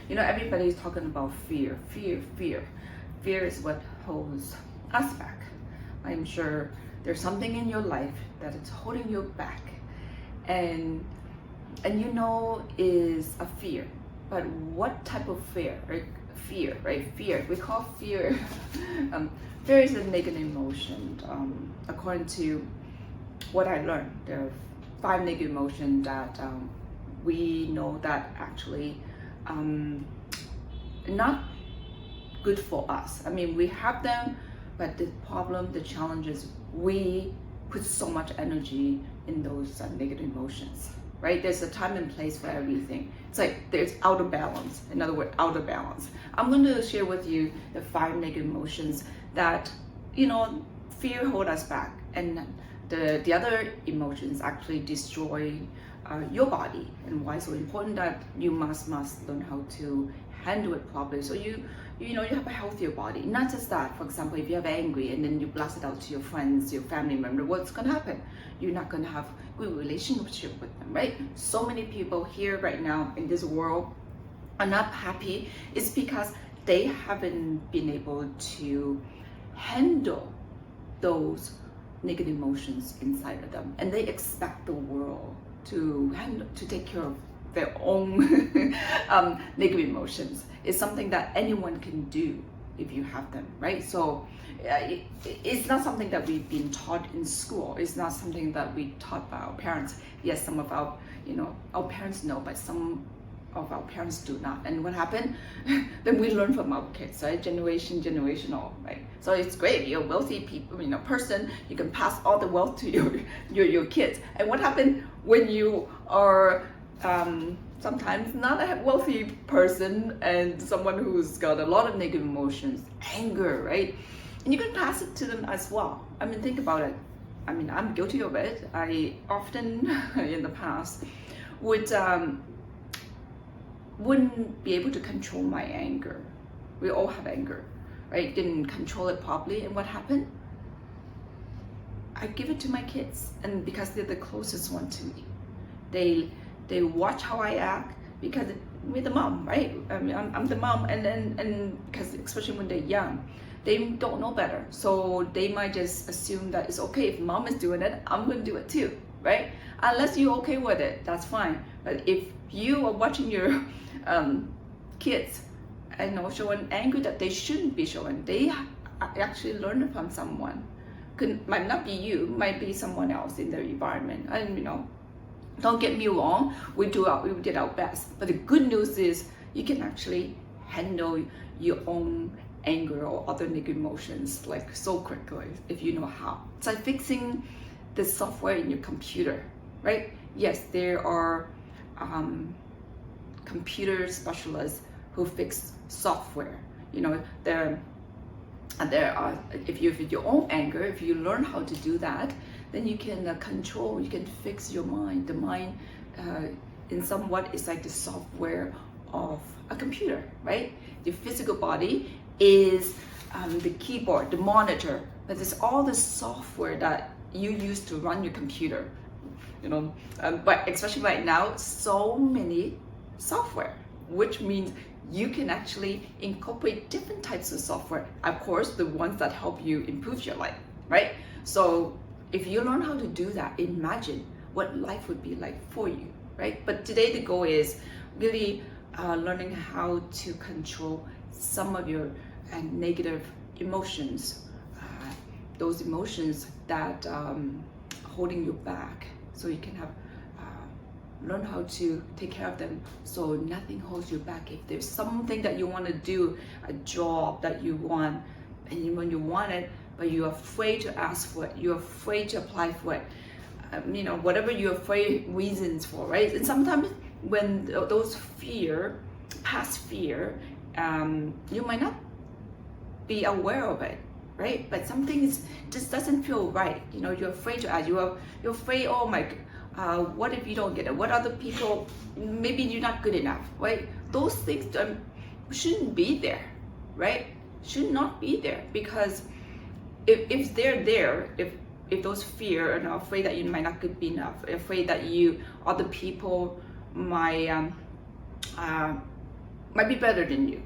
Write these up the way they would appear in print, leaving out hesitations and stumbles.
Everybody's talking about fear, fear, fear. Fear is what holds us back. I'm sure there's something in your life that is holding you back, and is a fear. But what type of fear? Right? Fear, right? Fear. We call fear. Fear is a negative emotion. According to what I learned, there are 5 negative emotions that we know that actually not good for us. I mean, we have them, but the problem, the challenge is we put so much energy in those negative emotions, right? There's a time and place for everything. It's like there's out of balance. In other words, out of balance. I'm going to share with you the 5 negative emotions that, fear hold us back, and the other emotions actually destroy your body, and why it's so important that you must learn how to handle it properly, so you have a healthier body. Not just that, for example, if you have angry and then you blast it out to your friends, your family member, what's going to happen? You're not going to have good relationship with them, right? So many people here right now in this world are not happy. It's because they haven't been able to handle those negative emotions inside of them, and they expect the world to take care of their own negative emotions. It's something that anyone can do if you have them, right? So it's not something that we've been taught in school. It's not something that we taught by our parents. Yes, some of our parents know, but some of our parents do not. And what happened? Then we learn from our kids, right? Generational, right? So it's great. You're a wealthy person. You can pass all the wealth to your kids. And what happened when you are sometimes not a wealthy person and someone who's got a lot of negative emotions, anger, right? And you can pass it to them as well. I mean, think about it. I mean, I'm guilty of it. I often in the past wouldn't be able to control my anger. We all have anger, right? Didn't control it properly, and what happened? I give it to my kids, and because they're the closest one to me, they watch how I act, because we're the mom, right? I mean, I'm the mom, and because especially when they're young, they don't know better, so they might just assume that it's okay if mom is doing it, I'm going to do it too, right? Unless you're okay with it, that's fine. But if you are watching your kids, showing anger that they shouldn't be showing, they actually learn it from someone. Might not be you, might be someone else in their environment. And don't get me wrong, we did our best. But the good news is you can actually handle your own anger or other negative emotions like so quickly if you know how. It's like fixing the software in your computer, right? Yes, there are computer specialists who fix software. There are, if you have your own anger, if you learn how to do that, then you can you can fix your mind. The mind in somewhat is like the software of a computer, right? The physical body is the keyboard, the monitor, but it's all the software that you use to run your computer. But especially right now, so many software, which means you can actually incorporate different types of software. Of course, the ones that help you improve your life, right? So if you learn how to do that, imagine what life would be like for you, right? But today the goal is really learning how to control some of your negative emotions, those emotions that holding you back, so you can have learn how to take care of them, so nothing holds you back. If there's something that you want to do, a job that you want, and when you want it, but you're afraid to ask for it, you're afraid to apply for it, whatever you're afraid reasons for, right? And sometimes when those past fear, you might not be aware of it, right? But something just doesn't feel right. You're afraid to ask. You're afraid, oh my, what if you don't get it? What other people, maybe you're not good enough, right? Those things shouldn't be there, right? Should not be there, because if they're there, if those fear and afraid that you might not be enough, afraid that other people might might be better than you.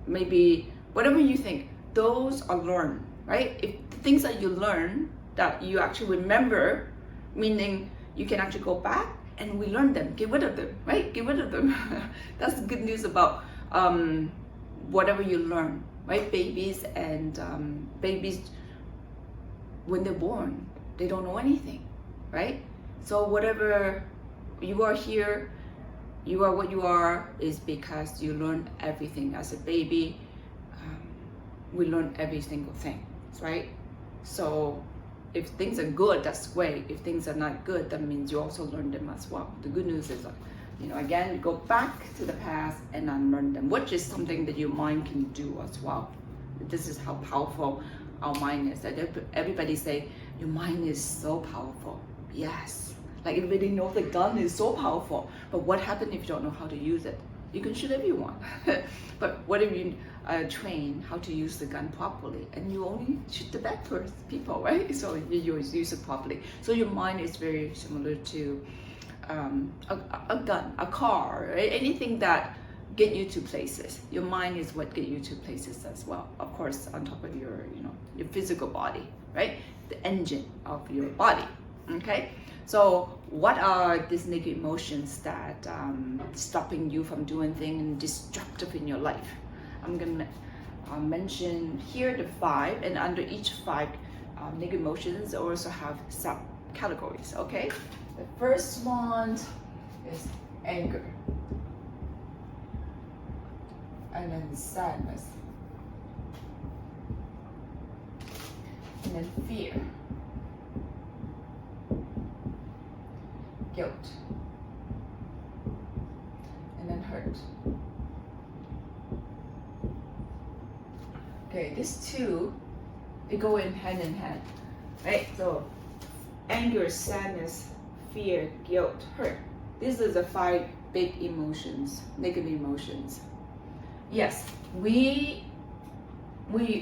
Maybe whatever you think, those are learned, right? If the things that you learn that you actually remember, meaning you can actually go back and we learn them, get rid of them, right? Get rid of them. That's the good news about whatever you learn, right? Babies, when they're born, they don't know anything, right? So whatever you are here, you are what you are is because you learn everything. As a baby, we learn every single thing, right? So if things are good, that's great. If things are not good, that means you also learn them as well. The good news is, again, go back to the past and unlearn them, which is something that your mind can do as well. This is how powerful our mind is. Everybody say, your mind is so powerful. Yes. Like everybody knows the gun is so powerful. But what happens if you don't know how to use it? You can shoot everyone. But what if you train how to use the gun properly, and you only shoot the bad people, right? So you use it properly. So your mind is very similar to a gun, a car, right? Anything that get you to places. Your mind is what get you to places as well. Of course, on top of your physical body, right? The engine of your body. Okay. So what are these negative emotions that stopping you from doing things and destructive in your life? I'm gonna mention here the 5, and under each 5 negative emotions also have subcategories. Okay, the first one is anger, and then sadness, and then fear, guilt, and then hurt. Okay, these 2, they go in hand, right? So anger, sadness, fear, guilt, hurt. These are the 5 big emotions, negative emotions. Yes, we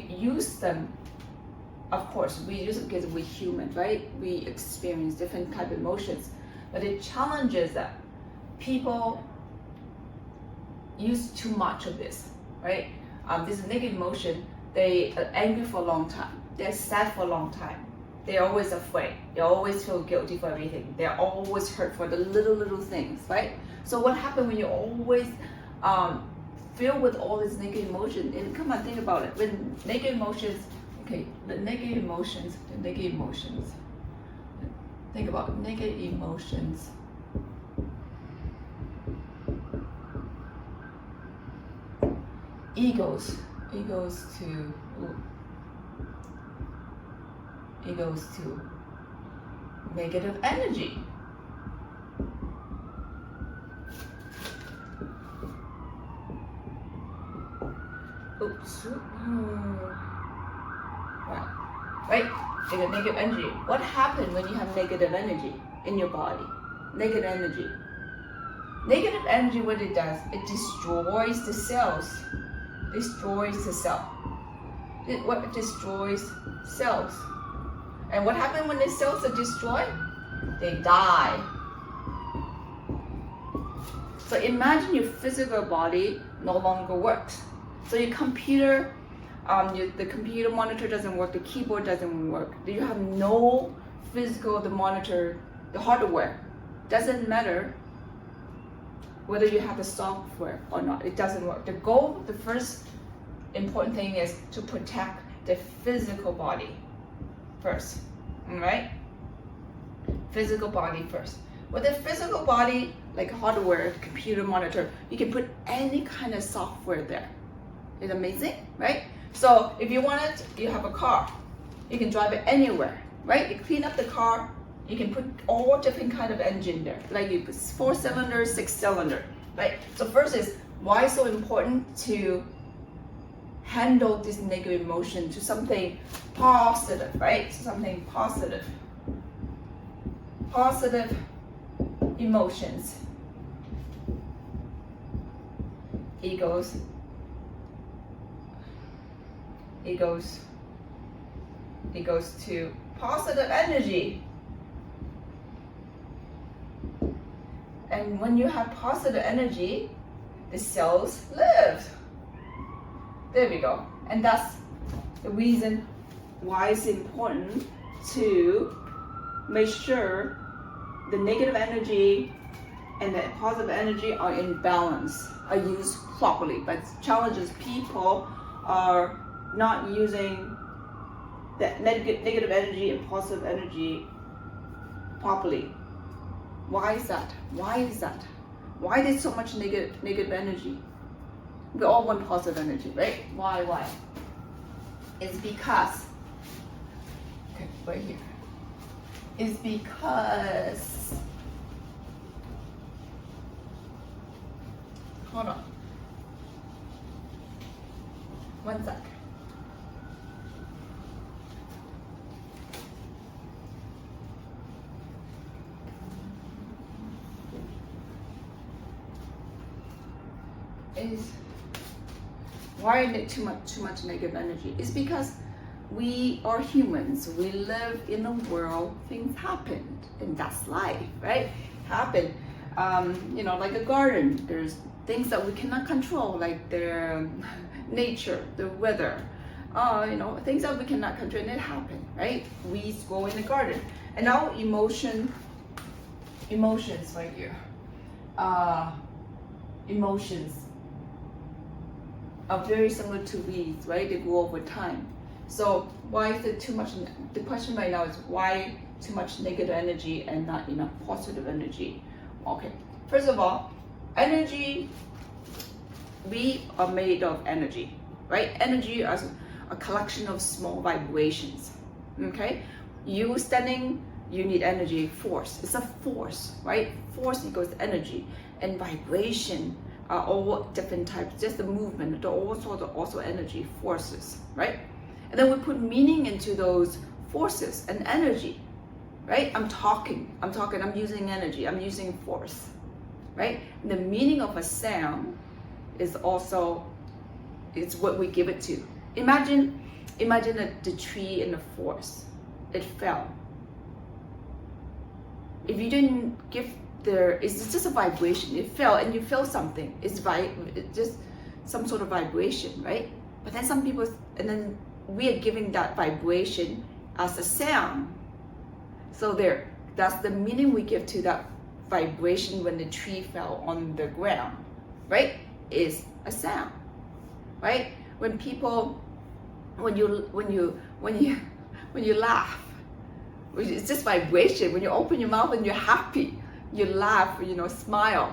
use them. Of course, we use it because we're human, right? We experience different type of emotions. But the challenge is that people use too much of this, right? This negative emotion, they are angry for a long time. They're sad for a long time. They're always afraid. They always feel guilty for everything. They're always hurt for the little things, right? So what happens when you're always filled with all this negative emotion? And come on, think about it. When negative emotions, the negative emotions. Think about negative emotions. Egos to negative energy. Oops. Right? Negative energy. What happens when you have negative energy in your body? Negative energy. Negative energy, what it does, it destroys the cells. Destroys the cell. What destroys cells? And what happens when the cells are destroyed? They die. So imagine your physical body no longer works. So your computer, the computer monitor doesn't work, the keyboard doesn't work. You have no physical, the monitor, the hardware. Doesn't matter whether you have the software or not, it doesn't work. The goal, the first important thing is to protect the physical body first, all right? Physical body first. With the physical body, like hardware, computer monitor, you can put any kind of software there. It's amazing, right? So if you want it, you have a car, you can drive it anywhere, right? You clean up the car, you can put all different kind of engine there, like you put 4-cylinder, 6-cylinder, right? So first is why it's so important to handle this negative emotion to something positive, right? Something positive. Positive emotions. Egos to positive energy. And when you have positive energy, the cells live. There we go. And that's the reason why it's important to make sure the negative energy and the positive energy are in balance, are used properly. But the challenge is people are not using that negative energy and positive energy properly. Why is that? Why is that? Why there's so much negative energy? We all want positive energy, right? Why? It's because, okay, right here. It's because, hold on. One sec. Is why is it too much negative energy? It's because we are humans. We live in a world. Things happen, and that's life, right? Happen. Like a garden. There's things that we cannot control, like the nature, the weather. Things that we cannot control, and it happen, right? Weeds grow in the garden, and now emotions right here. Emotions are very similar to weeds, right? They grow over time. So why is it too much? The question right now is why too much negative energy and not enough positive energy? Okay, first of all, energy, we are made of energy, right? Energy is a collection of small vibrations, okay? You standing, you need energy, force. It's a force, right? Force equals energy, and vibration are all different types, just the movement, they're all sorts of also energy forces, right? And then we put meaning into those forces and energy, right? I'm using energy, I'm using force, right? And the meaning of a sound is also, it's what we give it to. Imagine the tree in the forest, it fell. If you didn't give it's just a vibration. It fell and you feel something. It's just some sort of vibration, right? But then we are giving that vibration as a sound. So that's the meaning we give to that vibration when the tree fell on the ground, right? Is a sound, right? When you laugh, it's just vibration. When you open your mouth and you're happy, you laugh, smile.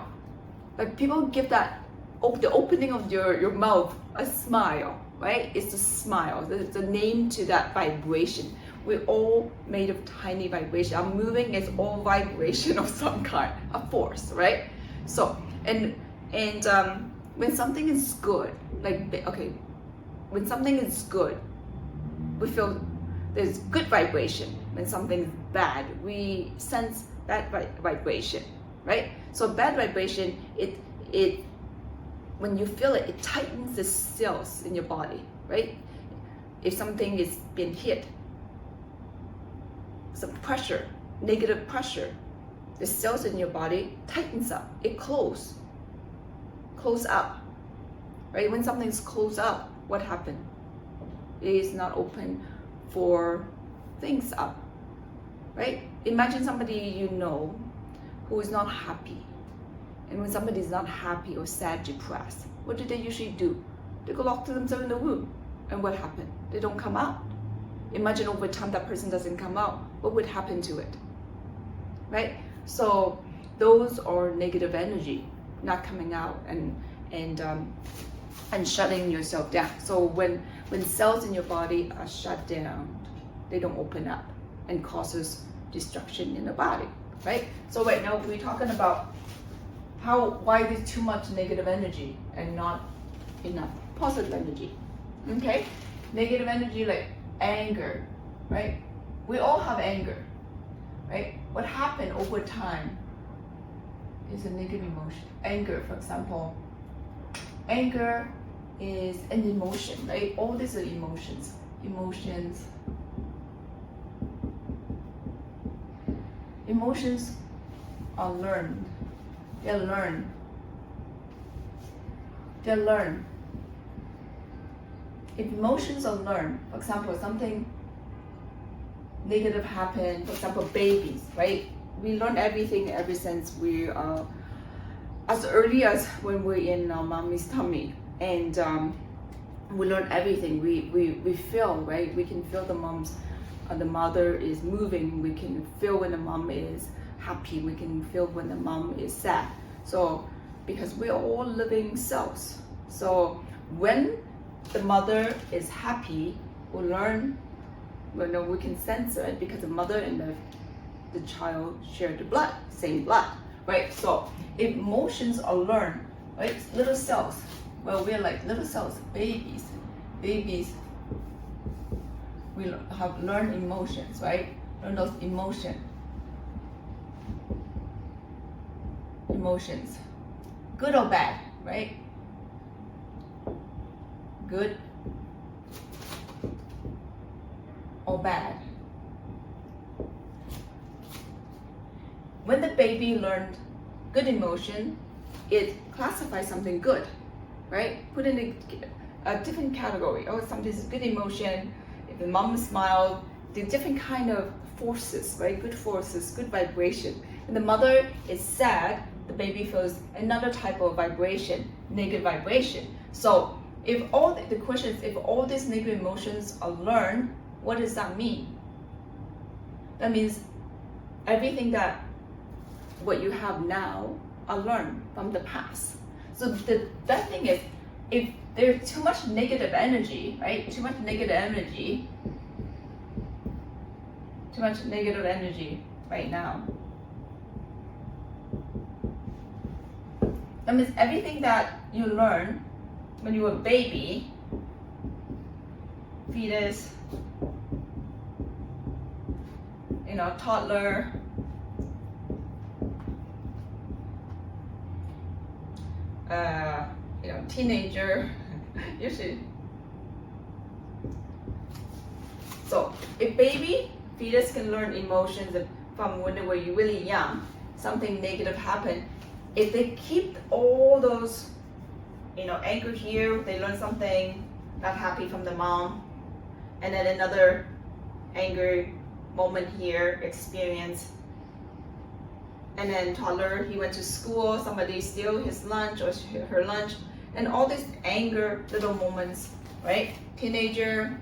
Like people give that, the opening of your mouth, a smile, right? It's a smile. There's a name to that vibration. We're all made of tiny vibration. Our moving is all vibration of some kind, a force, right? So, and when something is good, when something is good, we feel there's good vibration. When something is bad, we sense bad vibration, right? So bad vibration, it when you feel it, it tightens the cells in your body, right? If something is being hit, some pressure, negative pressure, the cells in your body tightens up. It close up, right? When something's closed up, what happened? It is not open for things up, right? Imagine somebody you know who is not happy. And when somebody is not happy or sad, depressed, what do they usually do? They go lock themselves in the room. And what happened? They don't come out. Imagine over time that person doesn't come out. What would happen to it? Right? So those are negative energy not coming out and shutting yourself down. So when cells in your body are shut down, they don't open up and causes destruction in the body, right? So right now we're talking about why there's too much negative energy and not enough positive energy. Okay? Negative energy like anger, right? We all have anger, right? What happened over time is a negative emotion. Anger, for example, anger is an emotion, right? All these are emotions. Emotions are learned. They're learned. They're learned. If emotions are learned, for example, something negative happened, for example, babies, right? We learn everything ever since we are, as early as when we're in our mommy's tummy, and we learn everything. We feel, right? We can feel the mother is moving. We can feel when the mom is happy. We can feel when the mom is sad. So because we're all living cells. So when the mother is happy, we learn. We can sense it because the mother and the child share the blood, same blood, right? So emotions are learned, right? Little cells. Well, we're like little cells, babies. Babies, we have learned emotions, right? Learn those emotions, good or bad, right? Good or bad. When the baby learned good emotion, it classifies something good, right? Put in a different category. Oh, something is good emotion. If the mom smiled, the different kind of forces, right? Good forces, good vibration. When the mother is sad, the baby feels another type of vibration, negative vibration. So if all the question is, if all these negative emotions are learned, what does that mean? That means everything that what you have now are learned from the past. So the bad thing is, if there's too much negative energy, right? Too much negative energy right now. That means everything that you learn when you were a baby, fetus, toddler, teenager, usually. So if baby, fetus can learn emotions from when they were really young, something negative happened. If they keep all those, anger here, they learn something not happy from the mom, and then another anger moment here, experience. And then toddler, he went to school, somebody steal his lunch or her lunch, and all these anger little moments, right? Teenager,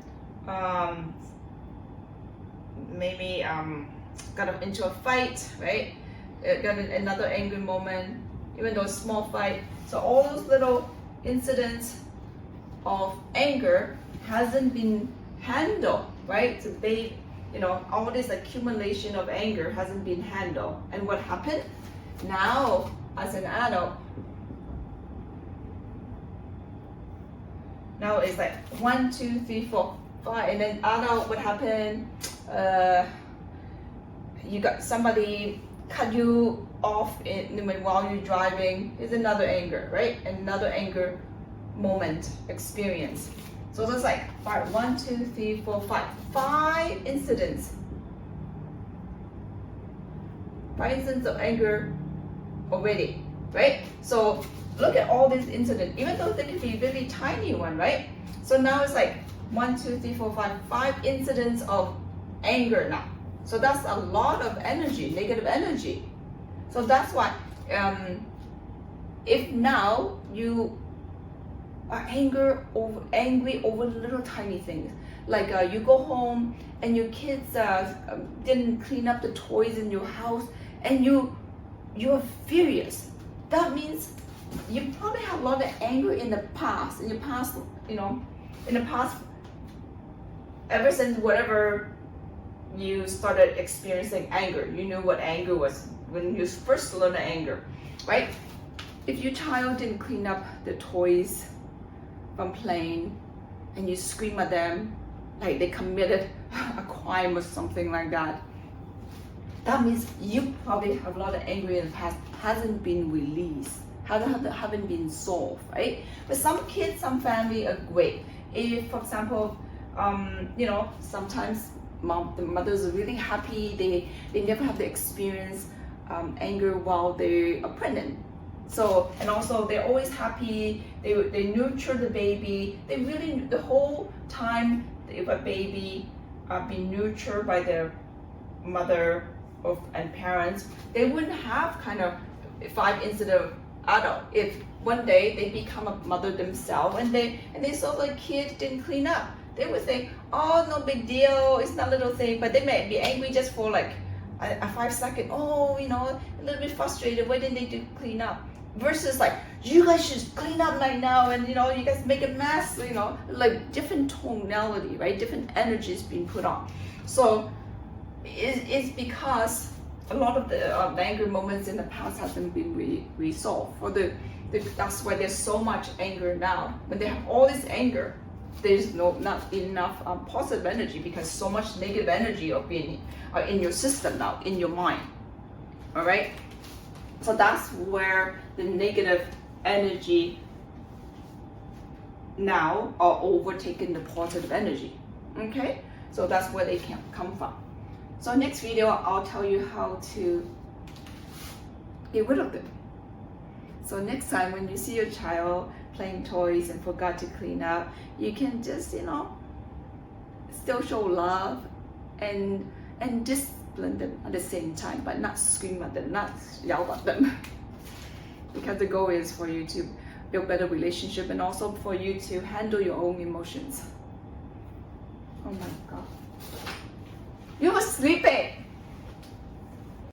maybe got into a fight, right? Got another angry moment, even though small fight. So all those little incidents of anger hasn't been handled, right? So they, all this accumulation of anger hasn't been handled. And what happened? Now, as an adult, now it's like 1, 2, 3, 4, 5, and then adult, what happened? You got somebody cut you off while you're driving. Is another anger, right? Another anger moment experience. So that's like 1, 2, 3, 4, 5. 5 incidents. 5 incidents of anger already, right? So look at all these incidents, even though they could be really tiny one, right? So now it's like 1, 2, 3, 4, 5. 5 incidents of anger now. So that's a lot of energy, negative energy. So that's why if now you are angry over little tiny things, like you go home and your kids didn't clean up the toys in your house, and you're furious. That means you probably have a lot of anger in the past. In the past, ever since whatever you started experiencing anger, you knew what anger was when you first learned anger, right? If your child didn't clean up the toys from playing, and you scream at them like they committed a crime or something like that, that means you probably have a lot of anger in the past, hasn't been released, haven't been solved, right? But some kids, some family are great. If, for example, sometimes the mothers are really happy, they never have the experience anger while they are pregnant. So, and also they're always happy, they nurture the baby. They really, the whole time if a baby being nurtured by their mother and parents, they wouldn't have kind of 5 instead of adult. If one day they become a mother themselves and they saw the kid didn't clean up, they would think, oh, no big deal, it's not a little thing, but they may be angry just for like a 5 second, oh, you know, a little bit frustrated, why didn't they do clean up? Versus like, you guys should clean up right now, and you know, you guys make a mess, you know, like different tonality, right? Different energies being put on. So it's because a lot of the anger moments in the past hasn't been resolved. That's why there's so much anger now. When they have all this anger, there's not enough positive energy, because so much negative energy are in your system now, in your mind. All right. So that's where the negative energy now are overtaking the positive energy. Okay, so that's where they can come from. So next video, I'll tell you how to get rid of them. So next time when you see your child playing toys and forgot to clean up, you can just, you know, still show love and discipline them at the same time, but not scream at them, not yell at them. Because the goal is for you to build better relationship, and also for you to handle your own emotions. Oh my God. You were sleeping.